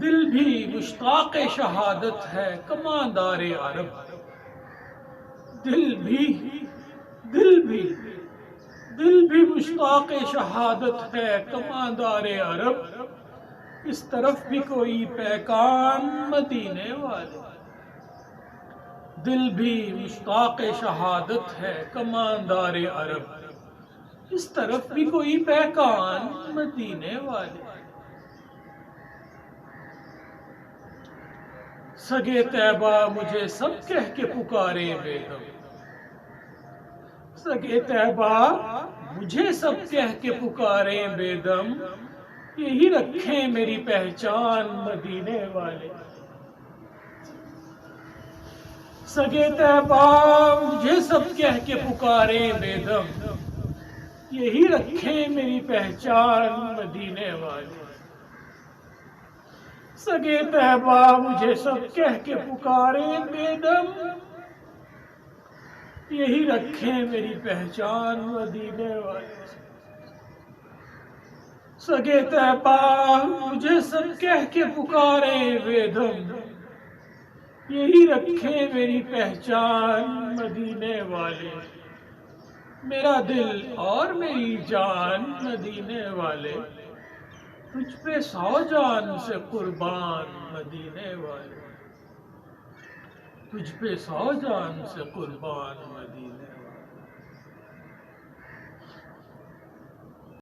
دل بھی مشتاق شہادت ہے کماندار عرب، دل بھی دل بھی دل بھی مشتاق شہادت ہے کماندار عرب، اس طرف بھی کوئی پیکان مدینے والے، دل بھی مشتاق شہادت ہے کماندار عرب، اس طرف بھی کوئی پیکان مدینے والے۔ سگے طیبہ مجھے سب کہہ کے پکارے بے دم، سگے طیبہ مجھے سب کہہ کے پکارے بے دم، یہی رکھیں میری پہچان مدینے والے۔ سگے طیبہ مجھے سب کہہ کے پکارے بے دم، یہی رکھیں میری پہچان مدینے والے۔ سگے طیبہ مجھے سب کہہ کے پکارے بے دم، یہی رکھیں میری پہچان مدینے والے۔ سگے طیبہ مجھے سب کہہ کے پکارے بے دم، یہی رکھیں میری پہچان مدینے والے۔ میرا دل اور میری جان مدینے والے، تجھ پہ 100 جان سے قربان مدینے والے، تجھ پہ 100 جان سے قربان مدینے